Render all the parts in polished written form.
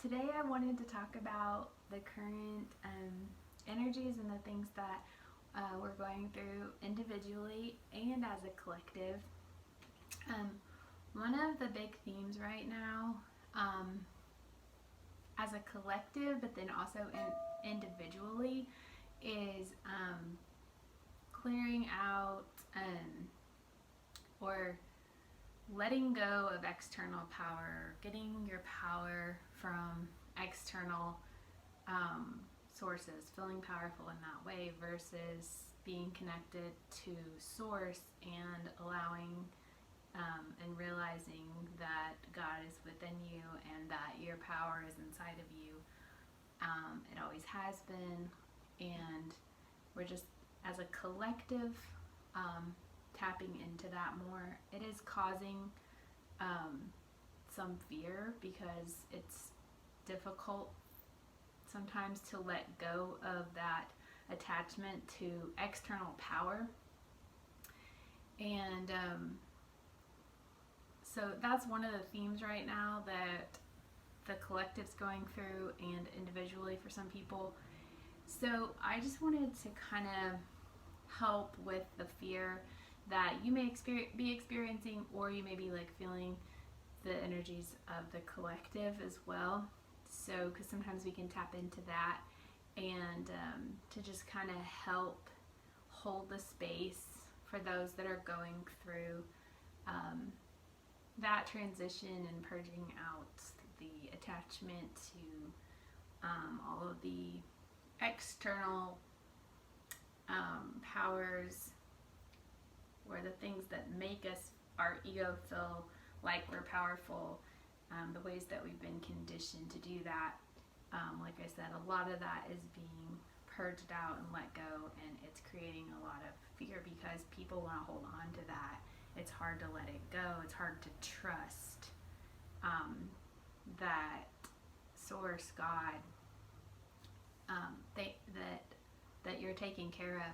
Today I wanted to talk about the current energies and the things that we're going through individually and as a collective. Um, One of the big themes right now, as a collective, but then also individually, is clearing out or letting go of external power, getting your power from external sources, feeling powerful in that way versus being connected to source and allowing and realizing that God is within you and that your power is inside of you. It always has been, and we're just as a collective tapping into that more. It is causing some fear because it's difficult sometimes to let go of that attachment to external power. And so that's one of the themes right now that the collective's going through, and individually for some people. So I just wanted to kind of help with the fear that you may be experiencing, or you may be like feeling the energies of the collective as well. So, because sometimes we can tap into that, and to just kind of help hold the space for those that are going through that transition and purging out the attachment to all of the external powers, or the things that make our ego feel like we're powerful, the ways that we've been conditioned to do that. Like I said, a lot of that is being purged out and let go, and it's creating a lot of fear because people want to hold on to that. It's hard to let it go. It's hard to trust that source, God, that you're taken care of,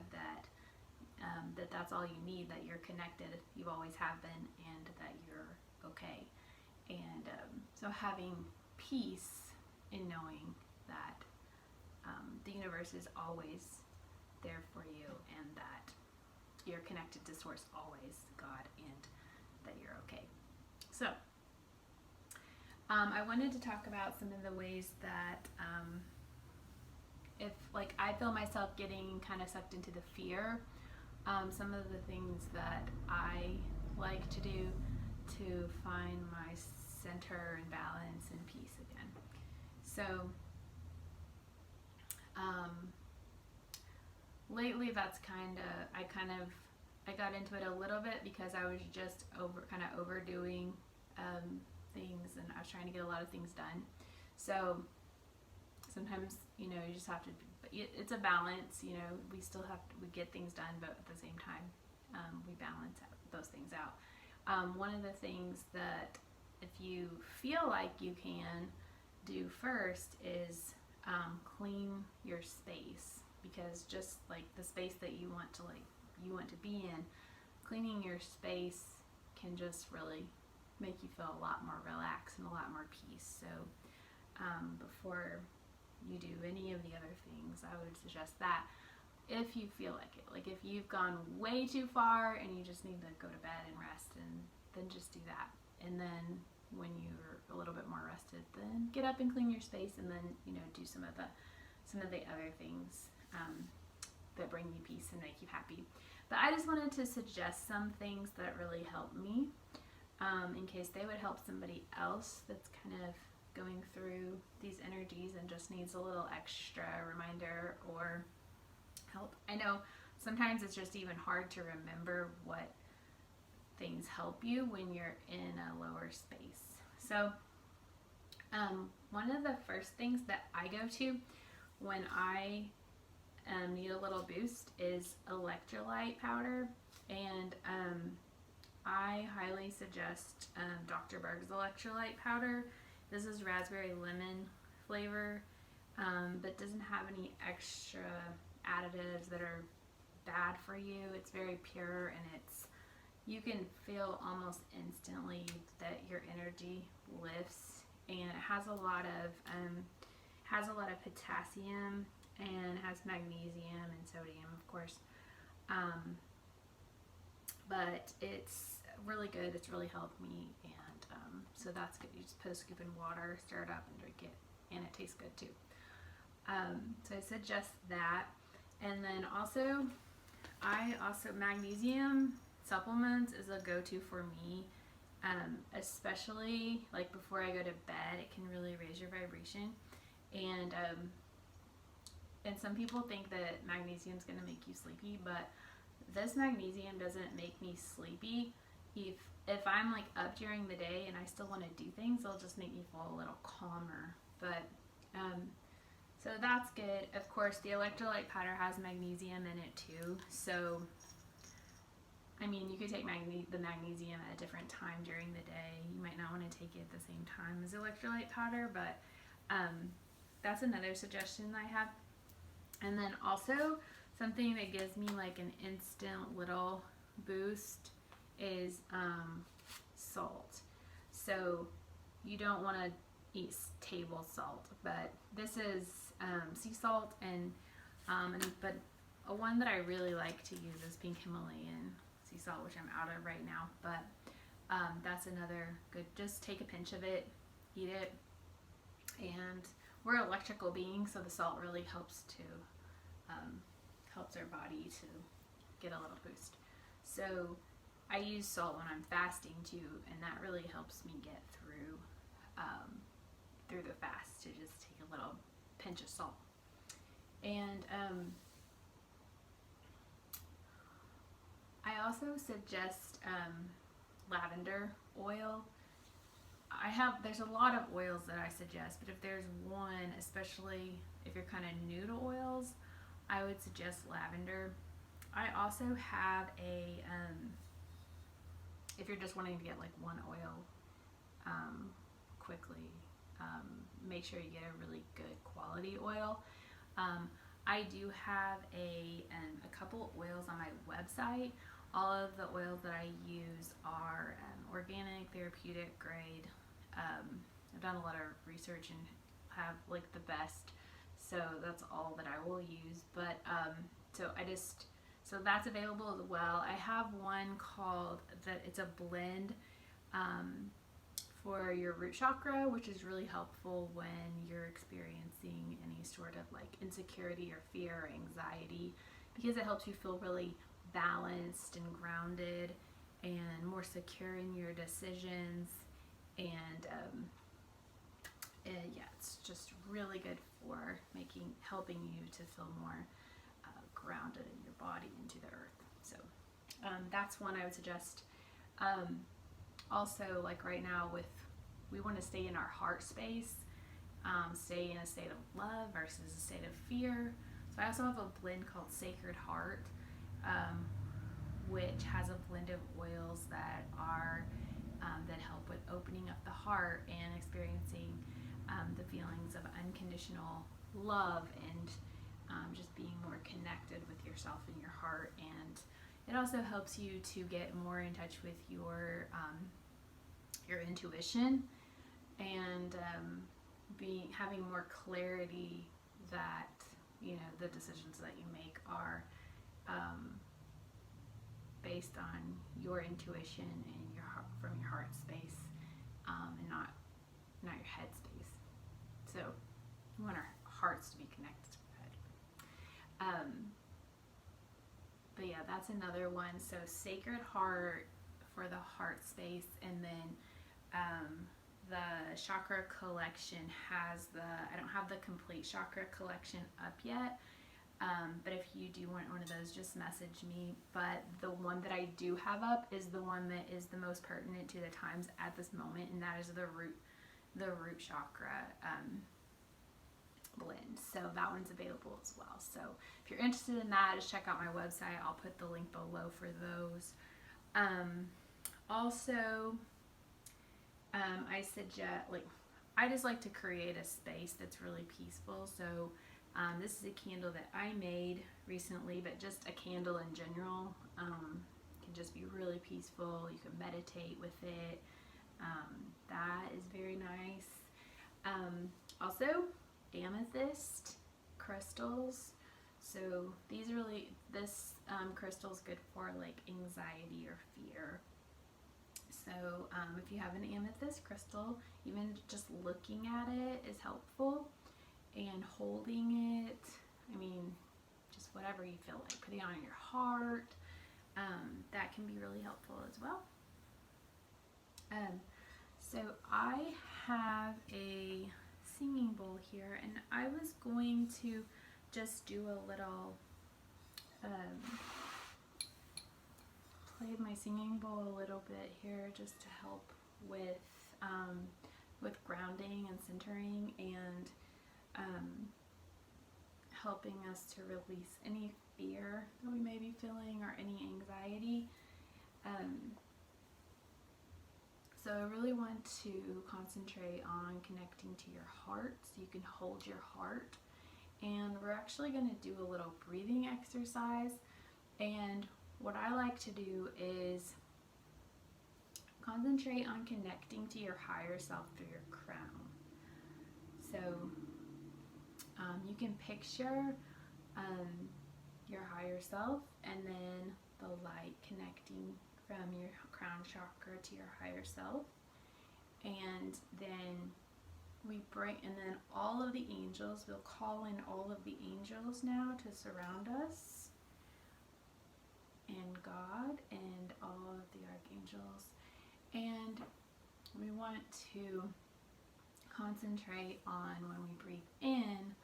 that's all you need, that you're connected, you always have been, and that you're okay. And so having peace in knowing that the universe is always there for you, and that you're connected to source always, God, and that you're okay. So I wanted to talk about some of the ways that if like I feel myself getting kind of sucked into the fear, some of the things that I like to do to find my center and balance and peace again. So lately that's I got into it a little bit because I was just overdoing things, and I was trying to get a lot of things done. So sometimes, you just have to, it's a balance, we still we get things done, but at the same time, we balance those things out. One of the things that if you feel like you can do first is clean your space, because just like the space that you want to be in, cleaning your space can just really make you feel a lot more relaxed and a lot more peace. So before you do any of the other things, I would suggest that if you feel like it, like if you've gone way too far and you just need to go to bed and rest, and then just do that. And then when you're a little bit more rested, then get up and clean your space, and then do some of the other things that bring you peace and make you happy. But I just wanted to suggest some things that really help me, in case they would help somebody else that's kind of going through these energies and just needs a little extra reminder or help. I know sometimes it's just even hard to remember what things help you when you're in a lower space. So one of the first things that I go to when I need a little boost is electrolyte powder, and I highly suggest Dr. Berg's electrolyte powder. This is raspberry lemon flavor, but doesn't have any extra additives that are bad for you. It's very pure, and you can feel almost instantly that your energy lifts and it has a lot of potassium and has magnesium and sodium, of course. But it's really good. It's really helped me, and so that's good. You just put a scoop in water, stir it up, and drink it, and it tastes good too. So I suggest that. And then also, magnesium supplements is a go-to for me, especially like before I go to bed. It can really raise your vibration, and some people think that magnesium is going to make you sleepy, but this magnesium doesn't make me sleepy. If I'm like up during the day and I still want to do things, it'll just make me feel a little calmer. But so that's good. Of course, the electrolyte powder has magnesium in it too. So I mean, you could take the magnesium at a different time during the day. You might not want to take it at the same time as electrolyte powder, but that's another suggestion I have. And then also, something that gives me like an instant little boost is salt. So you don't want to eat table salt, but this is sea salt, but a one that I really like to use is pink Himalayan sea salt, which I'm out of right now. But that's another good. Just take a pinch of it, eat it, and we're electrical beings, so the salt really helps our body to get a little boost. So I use salt when I'm fasting too, and that really helps me get through the fast, to just take a little pinch of salt. And I also suggest lavender oil. There's a lot of oils that I suggest, but if there's one, especially if you're kind of new to oils, I would suggest lavender. I also have if you're just wanting to get like one oil quickly, make sure you get a really good quality oil. I do have a couple oils on my website. All of the oils that I use are organic, therapeutic grade. I've done a lot of research and have like the best, so that's all that I will use. But so that's available as well. I have one called it's a blend for your root chakra, which is really helpful when you're experiencing any sort of like insecurity or fear or anxiety, because it helps you feel really balanced and grounded and more secure in your decisions. And it's just really good for helping you to feel more grounded in your body into the earth. So that's one I would suggest. Also, like right now, we want to stay in our heart space, stay in a state of love versus a state of fear. So I also have a blend called Sacred Heart, which has a blend of oils that help with opening up the heart and experiencing the feelings of unconditional love and just being more connected with yourself and your heart. And it also helps you to get more in touch with your intuition and having more clarity that the decisions that you make are based on your intuition and your heart, from your heart space, and not your head space. So we want our hearts to be connected to our head. But yeah, that's another one. So Sacred Heart for the heart space, and then the chakra collection has I don't have the complete chakra collection up yet, but if you do want one of those, just message me. But the one that I do have up is the one that is the most pertinent to the times at this moment, and that is the root chakra blend. So that one's available as well. So if you're interested in that, just check out my website. I'll put the link below for those. Also, I suggest, I just like to create a space that's really peaceful. So this is a candle that I made recently, but just a candle in general can just be really peaceful. You can meditate with it. That is very nice. Also, amethyst crystals. So this crystal is good for like anxiety or fear. So if you have an amethyst crystal, even just looking at it is helpful, and holding it, I mean, just whatever you feel like, putting it on your heart, that can be really helpful as well. So I have a singing bowl here, and I was going to just do a little play my singing bowl a little bit here, just to help with grounding and centering, and helping us to release any fear that we may be feeling or any anxiety. So I really want to concentrate on connecting to your heart, so you can hold your heart. And we're actually going to do a little breathing exercise. And what I like to do is concentrate on connecting to your higher self through your crown. So you can picture your higher self, and then the light connecting from your crown chakra to your higher self. And then then all of the angels, we'll call in all of the angels now to surround us, and God and all of the archangels. And we want to concentrate on, when we breathe in,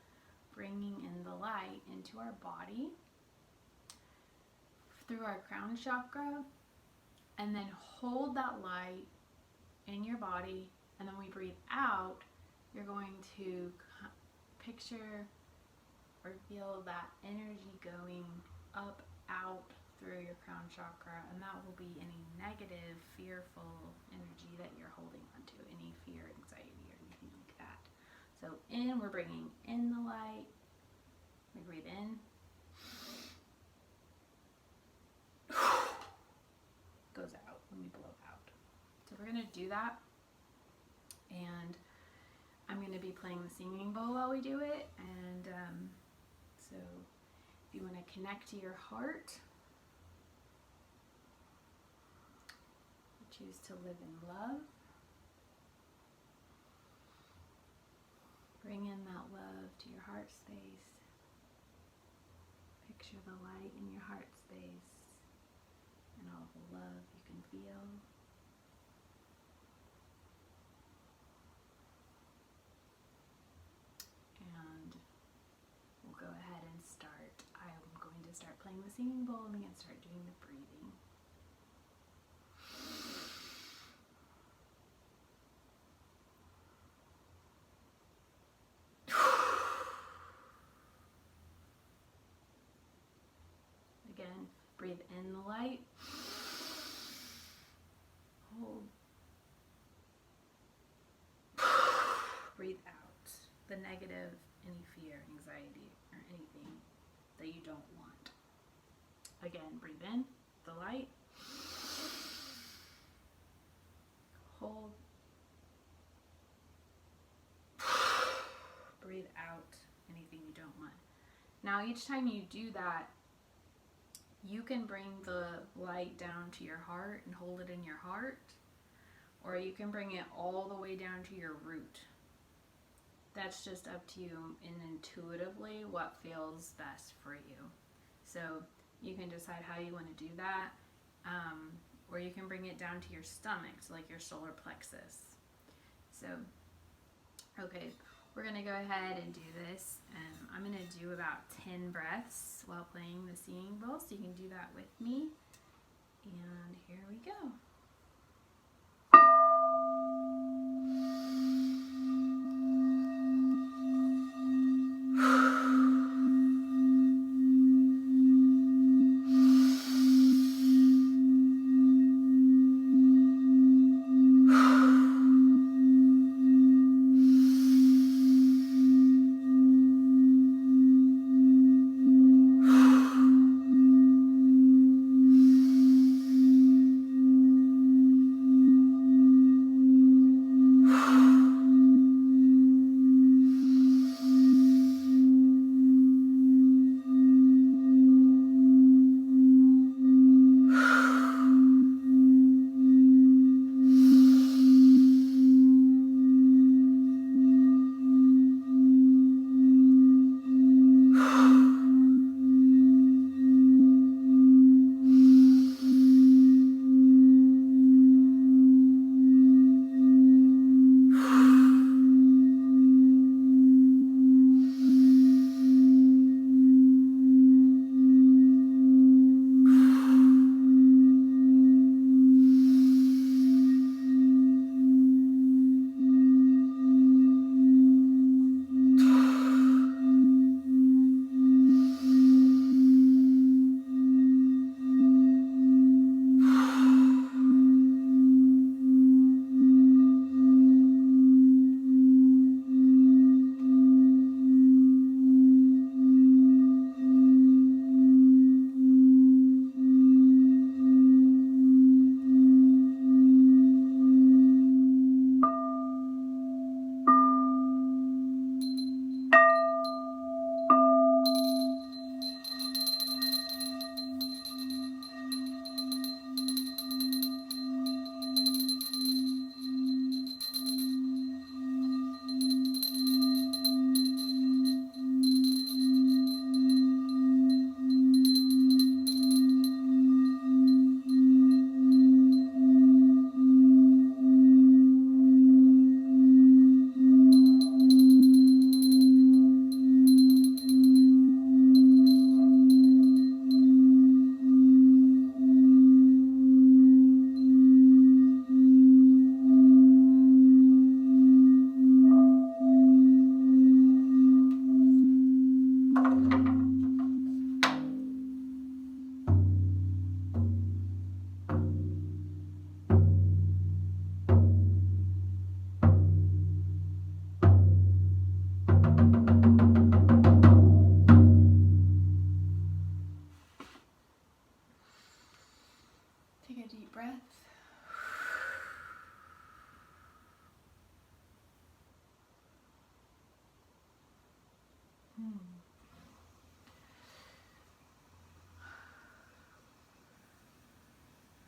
bringing in the light into our body through our crown chakra, and then hold that light in your body. And then we breathe out, you're going to picture or feel that energy going up, out through your crown chakra, and that will be any negative, fearful energy that you're holding onto, any fear, anxiety, or anything like that. So in, we're bringing in the light. We breathe in. Goes out when we blow out. So we're going to do that, and I'm going to be playing the singing bowl while we do it. And so if you want to connect to your heart, choose to live in love. Bring in that love to your heart space. Picture the light in your heart space and all the love you can feel. And we'll go ahead and start. I'm going to start playing the singing bowl, and we can start doing the breathing. Again, breathe in the light. Hold. Breathe out the negative, any fear, anxiety, or anything that you don't want. Again, breathe in the light. Hold. Breathe out anything you don't want. Now, each time you do that, you can bring the light down to your heart and hold it in your heart, or you can bring it all the way down to your root. That's just up to you, and intuitively what feels best for you. So you can decide how you want to do that, or you can bring it down to your stomach, so like your solar plexus. So, okay, we're going to go ahead and do this. I'm going to do about 10 breaths while playing the singing bowl, so you can do that with me. And here we go.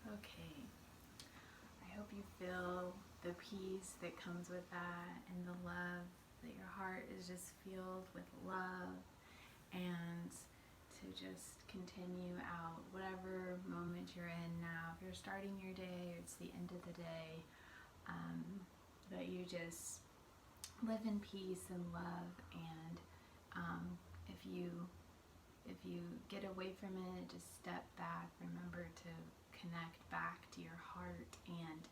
Okay. I hope you feel the peace that comes with that and the love, that your heart is just filled with love, and to just continue out whatever moment you're in now. If you're starting your day or it's the end of the day, that you just live in peace and love, and if you get away from it, just step back. Remember to connect back to your heart, and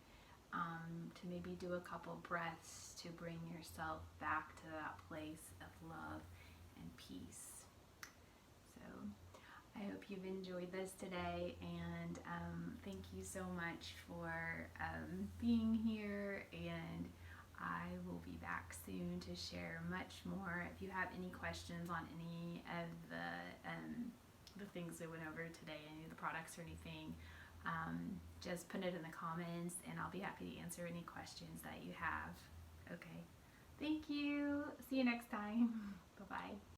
to maybe do a couple breaths to bring yourself back to that place of love and peace. So I hope you've enjoyed this today, and thank you so much for being here, and I will be back soon to share much more. If you have any questions on any of the things we went over today, any of the products or anything, just put it in the comments, and I'll be happy to answer any questions that you have. Okay, thank you. See you next time. Bye-bye.